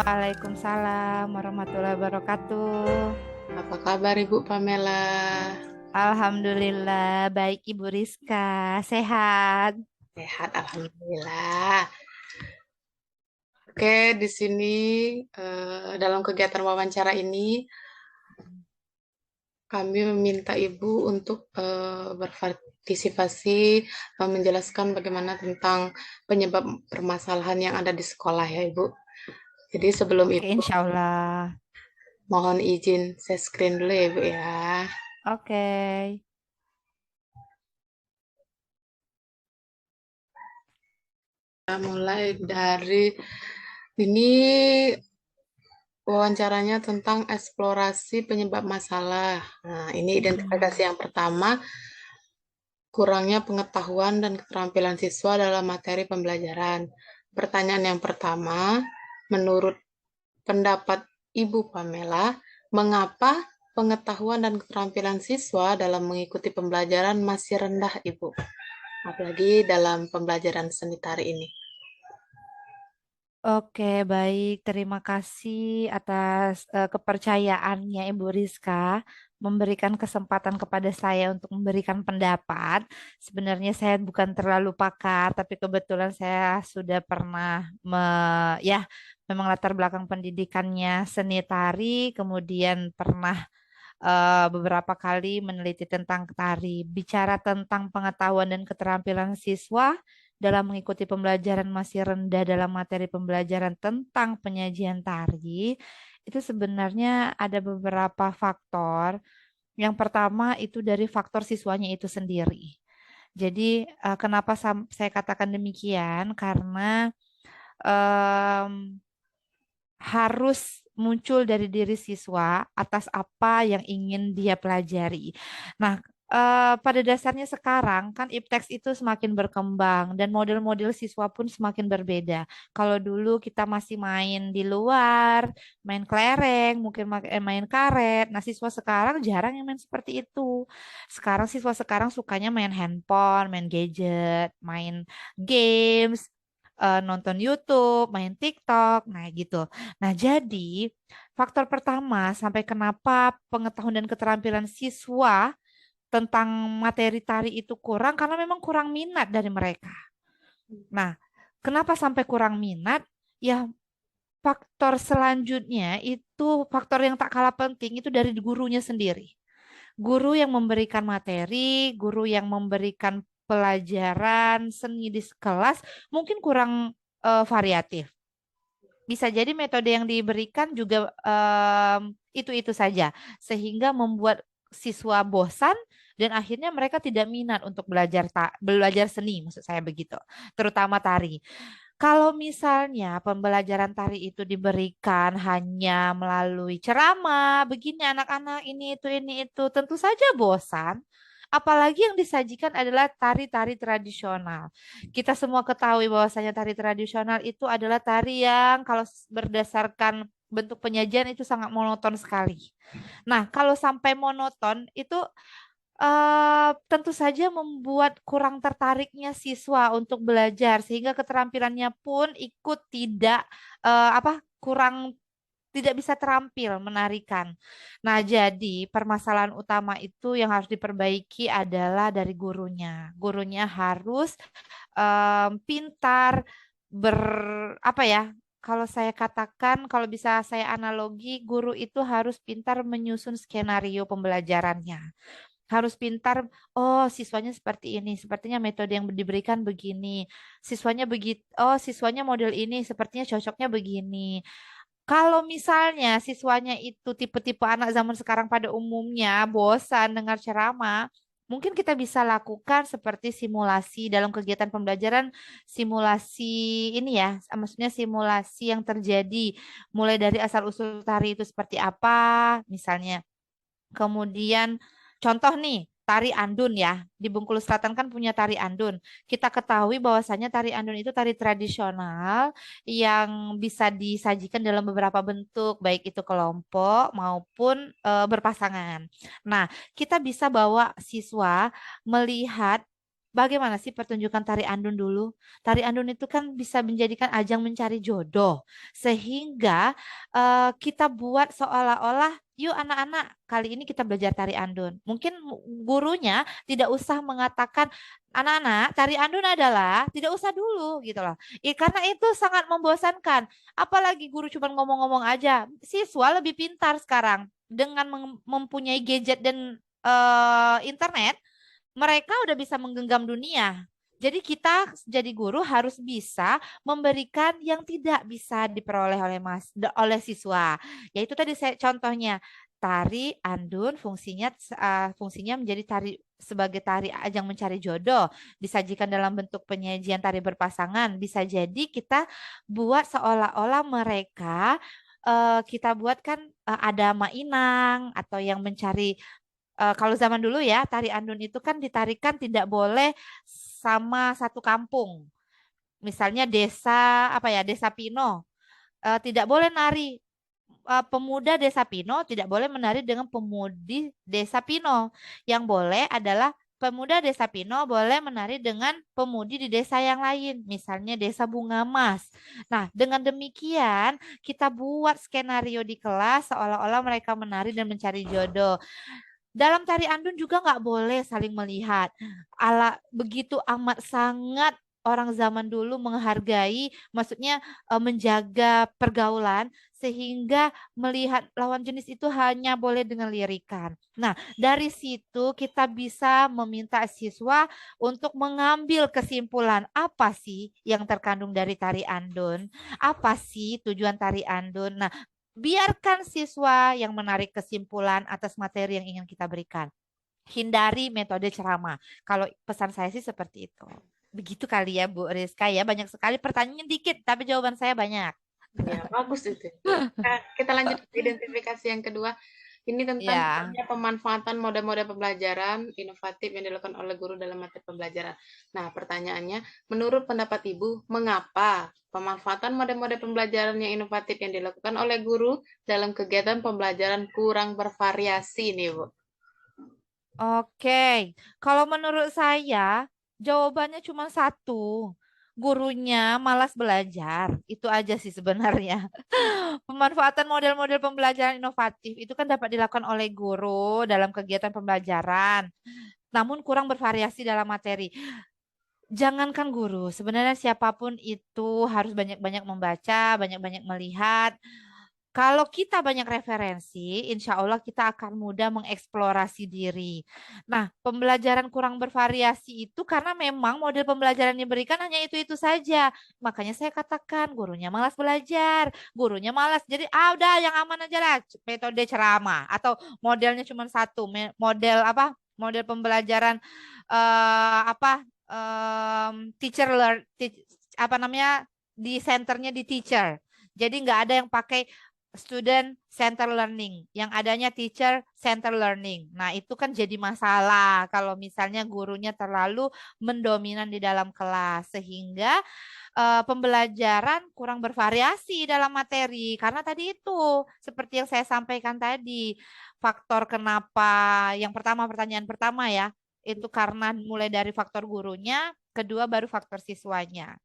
Waalaikumsalam warahmatullahi wabarakatuh. Apa kabar Ibu Pamela? Alhamdulillah, baik Ibu Rizka, sehat. Sehat, Alhamdulillah. Oke, di sini dalam kegiatan wawancara ini kami meminta Ibu untuk berpartisipasi menjelaskan bagaimana tentang penyebab permasalahan yang ada di sekolah ya Ibu. Jadi sebelum Oke, itu insya Allah. mohon izin saya screen dulu ya Ibu ya. Oke, Kita mulai dari ini wawancaranya tentang eksplorasi penyebab masalah. Nah, ini identifikasi mm-mm. yang pertama, kurangnya pengetahuan dan keterampilan siswa dalam materi pembelajaran. Pertanyaan yang pertama, menurut pendapat Ibu Pamela, mengapa pengetahuan dan keterampilan siswa dalam mengikuti pembelajaran masih rendah, Ibu? Apalagi dalam pembelajaran seni tari ini. Oke, baik. Terima kasih atas kepercayaannya Ibu Rizka memberikan kesempatan kepada saya untuk memberikan pendapat. Sebenarnya saya bukan terlalu pakar, tapi kebetulan saya sudah pernah ya memang latar belakang pendidikannya seni tari, kemudian pernah beberapa kali meneliti tentang tari. Bicara tentang pengetahuan dan keterampilan siswa dalam mengikuti pembelajaran masih rendah dalam materi pembelajaran tentang penyajian tari, itu sebenarnya ada beberapa faktor. Yang pertama itu dari faktor siswanya itu sendiri. Jadi, kenapa saya katakan demikian? Karena em, harus muncul dari diri siswa atas apa yang ingin dia pelajari. Nah, pada dasarnya sekarang kan IPTEX itu semakin berkembang dan model-model siswa pun semakin berbeda. Kalau dulu kita masih main di luar, main kelereng, mungkin main karet. Nah, siswa sekarang jarang yang main seperti itu. Sekarang siswa sekarang sukanya main handphone, main gadget, main games, nonton YouTube, main TikTok, nah gitu. Nah, jadi faktor pertama sampai kenapa pengetahuan dan keterampilan siswa tentang materi tari itu kurang karena memang kurang minat dari mereka. Nah, kenapa sampai kurang minat? Ya, faktor selanjutnya itu faktor yang tak kalah penting itu dari gurunya sendiri. Guru yang memberikan materi, guru yang memberikan pelajaran seni di kelas mungkin kurang variatif. Bisa jadi metode yang diberikan juga itu-itu saja, sehingga membuat siswa bosan dan akhirnya mereka tidak minat untuk belajar seni, maksud saya begitu, terutama tari. Kalau misalnya pembelajaran tari itu diberikan hanya melalui ceramah, begini anak-anak ini itu, tentu saja bosan. Apalagi yang disajikan adalah tari-tari tradisional. Kita semua ketahui bahwasanya tari tradisional itu adalah tari yang kalau berdasarkan bentuk penyajian itu sangat monoton sekali. Nah, kalau sampai monoton itu tentu saja membuat kurang tertariknya siswa untuk belajar sehingga keterampilannya pun ikut tidak kurang tidak bisa terampil menarikan. Nah, jadi permasalahan utama itu yang harus diperbaiki adalah dari gurunya. Gurunya harus pintar ber apa ya? Kalau saya katakan, kalau bisa saya analogi, guru itu harus pintar menyusun skenario pembelajarannya, harus pintar. Oh, siswanya seperti ini, sepertinya metode yang diberikan begini. Siswanya begitu. Oh, siswanya model ini, sepertinya cocoknya begini. Kalau misalnya siswanya itu tipe-tipe anak zaman sekarang pada umumnya bosan dengar ceramah, mungkin kita bisa lakukan seperti simulasi dalam kegiatan pembelajaran, simulasi ini ya, maksudnya simulasi yang terjadi mulai dari asal-usul tari itu seperti apa, misalnya. Kemudian contoh nih, tari andun ya. Di Bengkulu Selatan kan punya tari andun. Kita ketahui bahwasanya tari andun itu tari tradisional yang bisa disajikan dalam beberapa bentuk, baik itu kelompok maupun berpasangan. Nah, kita bisa bawa siswa melihat Bagaimana sih pertunjukan tari andun dulu? Tari andun itu kan bisa menjadikan ajang mencari jodoh. Sehingga kita buat seolah-olah, yuk anak-anak, kali ini kita belajar tari andun. Mungkin gurunya tidak usah mengatakan, anak-anak, tari andun adalah, tidak usah dulu gitu loh. Karena itu sangat membosankan. Apalagi guru cuma ngomong-ngomong aja. Siswa lebih pintar sekarang dengan mempunyai gadget dan internet, mereka udah bisa menggenggam dunia. Jadi kita jadi guru harus bisa memberikan yang tidak bisa diperoleh oleh siswa. Yaitu tadi saya contohnya tari andun fungsinya menjadi tari sebagai tari ajang mencari jodoh, disajikan dalam bentuk penyajian tari berpasangan. Bisa jadi kita buat seolah-olah mereka kita buatkan ada mainang atau yang mencari. Kalau zaman dulu ya, tari andun itu kan ditarikan tidak boleh sama satu kampung. Misalnya desa apa ya, Desa Pino, tidak boleh nari. Pemuda Desa Pino tidak boleh menari dengan pemudi Desa Pino. Yang boleh adalah pemuda Desa Pino boleh menari dengan pemudi di desa yang lain, misalnya Desa Bunga Mas. Nah, dengan demikian kita buat skenario di kelas seolah-olah mereka menari dan mencari jodoh. Dalam tari andun juga nggak boleh saling melihat. Ala begitu amat sangat orang zaman dulu menghargai, maksudnya menjaga pergaulan sehingga melihat lawan jenis itu hanya boleh dengan lirikan. Nah, dari situ kita bisa meminta siswa untuk mengambil kesimpulan apa sih yang terkandung dari tari andun, apa sih tujuan tari andun. Nah, biarkan siswa yang menarik kesimpulan atas materi yang ingin kita berikan. Hindari metode ceramah. Kalau pesan saya sih seperti itu. Begitu kali ya Bu Rizka ya. Banyak sekali pertanyaannya dikit, tapi jawaban saya banyak. Ya, bagus itu. Nah, kita lanjut ke identifikasi yang kedua. Ini tentang Ya. misalnya pemanfaatan mode-mode pembelajaran inovatif yang dilakukan oleh guru dalam materi pembelajaran. Nah, pertanyaannya, menurut pendapat Ibu, mengapa pemanfaatan mode-mode pembelajaran yang inovatif yang dilakukan oleh guru dalam kegiatan pembelajaran kurang bervariasi nih, Bu? Oke, kalau menurut saya jawabannya cuma satu. Gurunya malas belajar. Itu aja sih sebenarnya. Pemanfaatan model-model pembelajaran inovatif itu kan dapat dilakukan oleh guru dalam kegiatan pembelajaran, namun kurang bervariasi dalam materi. Jangankan guru, sebenarnya siapapun itu harus banyak-banyak membaca, banyak-banyak melihat. Kalau kita banyak referensi, insya Allah kita akan mudah mengeksplorasi diri. Nah, pembelajaran kurang bervariasi itu karena memang model pembelajaran yang diberikan hanya itu-itu saja. Makanya saya katakan gurunya malas belajar, gurunya malas. Jadi, udah yang aman aja lah, metode ceramah atau modelnya cuma satu, model apa? Model pembelajaran apa? Teacher learn, apa namanya? Di senternya di teacher. Jadi nggak ada yang pakai student center learning, yang adanya teacher center learning. Nah, itu kan jadi masalah kalau misalnya gurunya terlalu mendominan di dalam kelas sehingga pembelajaran kurang bervariasi dalam materi. Karena tadi itu seperti yang saya sampaikan tadi, faktor kenapa yang pertama pertanyaan pertama ya, itu karena mulai dari faktor gurunya, kedua baru faktor siswanya.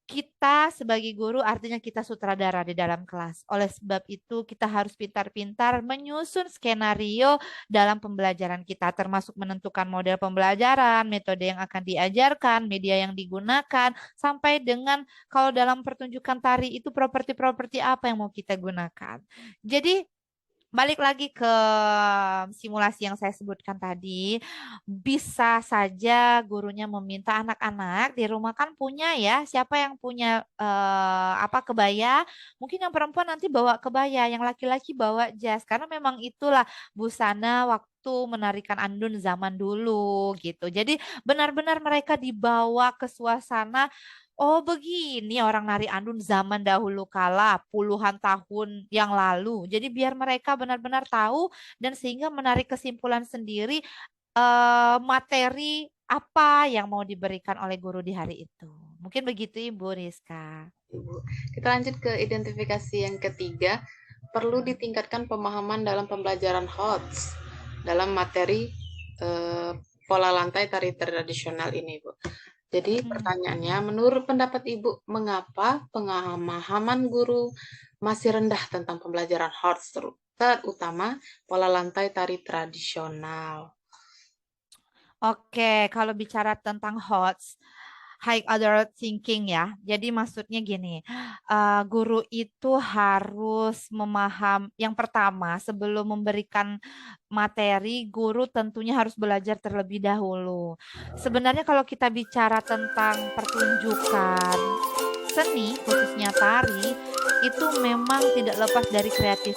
Kita sebagai guru artinya kita sutradara di dalam kelas. Oleh sebab itu, kita harus pintar-pintar menyusun skenario dalam pembelajaran kita, termasuk menentukan model pembelajaran, metode yang akan diajarkan, media yang digunakan, sampai dengan kalau dalam pertunjukan tari itu properti-properti apa yang mau kita gunakan. Jadi balik lagi ke simulasi yang saya sebutkan tadi, bisa saja gurunya meminta anak-anak di rumah kan punya ya, siapa yang punya apa kebaya, mungkin yang perempuan nanti bawa kebaya, yang laki-laki bawa jas, karena memang itulah busana waktu menarikan andun zaman dulu gitu. Jadi benar-benar mereka dibawa ke suasana. Oh begini orang nari andun zaman dahulu kala puluhan tahun yang lalu. Jadi biar mereka benar-benar tahu dan sehingga menarik kesimpulan sendiri materi apa yang mau diberikan oleh guru di hari itu. Mungkin begitu Ibu Rizka. Ibu. Kita lanjut ke identifikasi yang ketiga, perlu ditingkatkan pemahaman dalam pembelajaran HOTS dalam materi pola lantai tari tradisional ini, Bu. Jadi Hmm. pertanyaannya, menurut pendapat Ibu, mengapa pemahaman guru masih rendah tentang pembelajaran HOTS, terutama pola lantai tari tradisional? Oke, kalau bicara tentang HOTS, high order thinking ya. Jadi maksudnya gini, guru itu harus yang pertama sebelum memberikan materi, guru tentunya harus belajar terlebih dahulu. Sebenarnya kalau kita bicara tentang pertunjukan seni, khususnya tari, itu memang tidak lepas dari kreatif